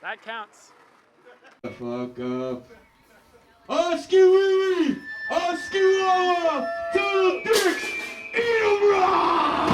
That counts. The fuck up. Oski-wee! Oski-wawa! Total dicks! Eat 'em raw!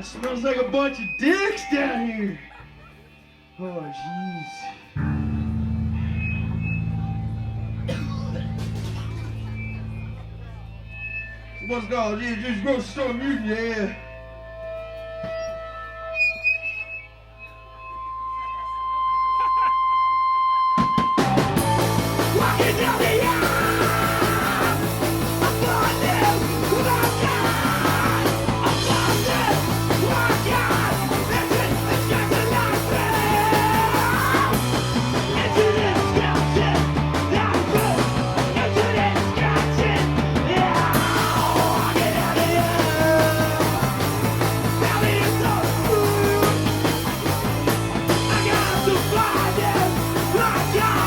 Smells like a bunch of dicks down here. Oh, jeez. What's called? Yeah, just grocery store music, yeah. Walking down the aisle, I find them without God. I find them, my God. Listen, it's just a nightmare. Into this mountain, that's good. Into this mountain, yeah. Walking out of here. Tell me it's so true. I got to find them, my God.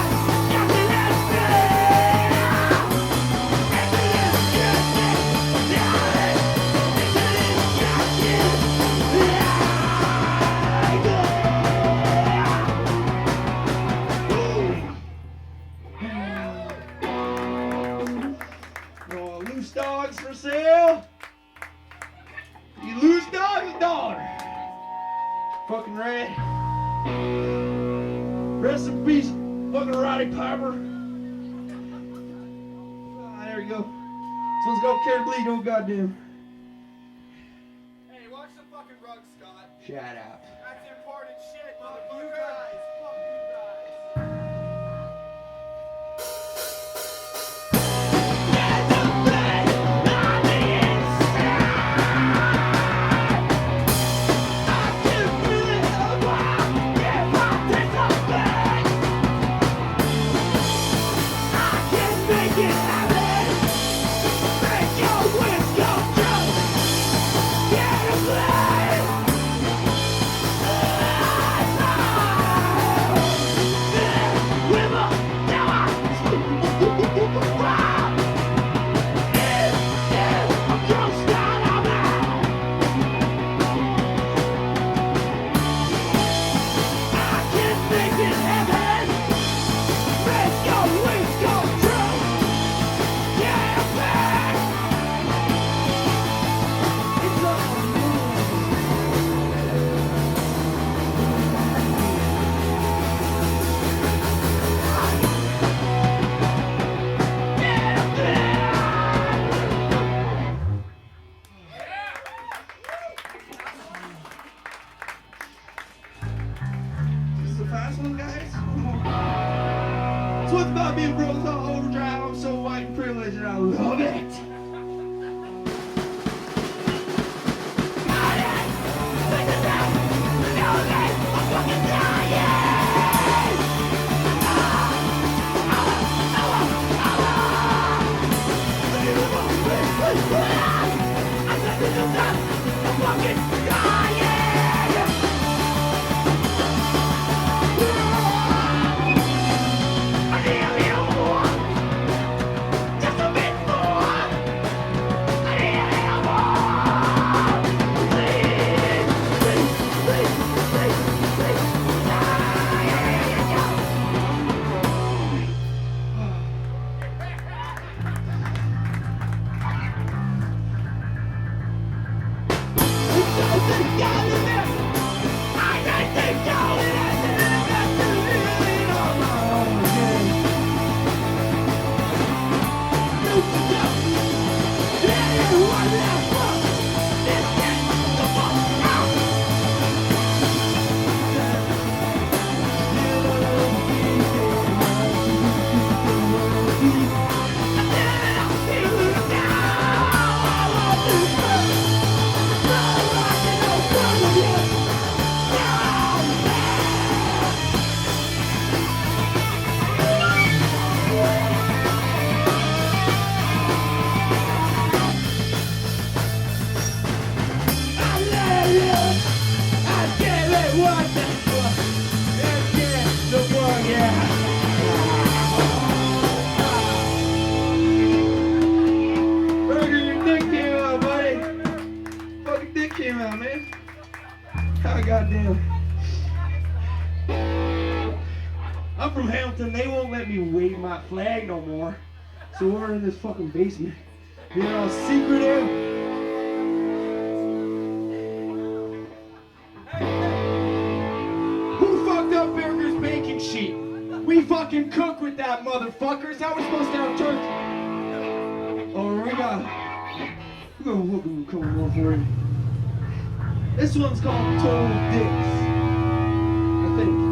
Loose dogs for sale. You loose dogs, daughter. Fucking rat. Rest in peace, fucking Roddy Piper. Ah, there we go. This one's called Care to Bleed, oh goddamn. Hey, watch the fucking rug, Scott. Shut up. That's important shit, motherfucker. You guys. Fuck you guys. This is the fast one, guys. It's what's about being broke on overdrive. I'm so white and privileged, and I love it. I'm fucking dying. I'm from Hamilton. They won't let me wave my flag no more. So we're in this fucking basement, being all secretive. Who fucked up Burger's baking sheet? We fucking cook with that, motherfuckers. How we supposed to have turkey? Oh, we got fucking coming on for you. This one's called Total Dicks, I think.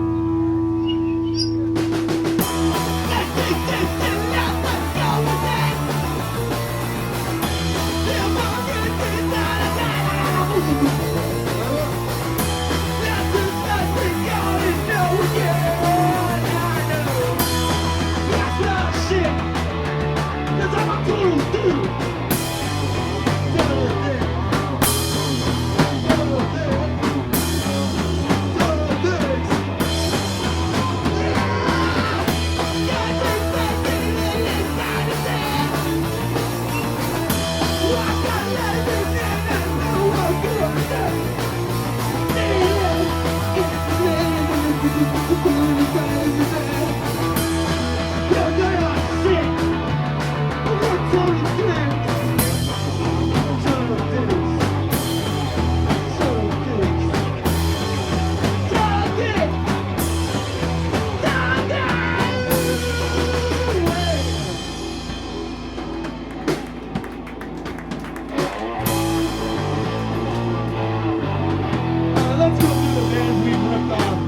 Let's go through the bands we've ripped off.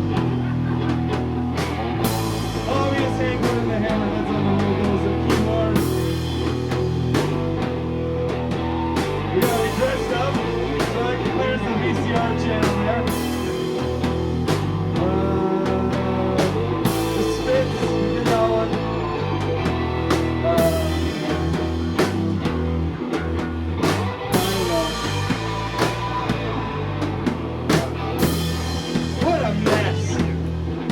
Obvious Hank in the Hammerheads on the logos and keyboards. We gotta be dressed up so I can clear the VCR channel there. The Spits, we did that one. What a mess.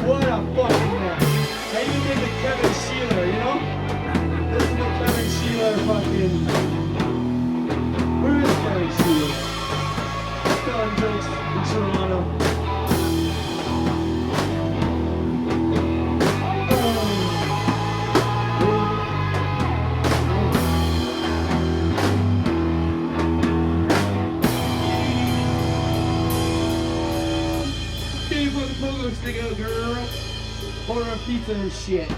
What a fucking mess. I even did the Kevin Sheeler, you know? This is the Kevin Sheeler fucking... Where is Kevin Sheeler? Telling jokes in Toronto. Can you put the pogo stick out, girl? Order a pizza and shit.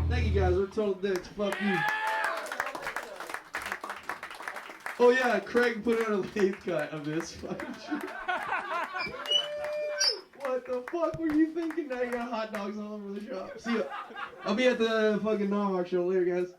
Thank you guys, we're total dicks. Fuck you. Oh yeah, Craig put out a late cut of this fucking shit. What the fuck were you thinking? Now you got hot dogs all over the shop. See ya. I'll be at the fucking Nomok show later, guys.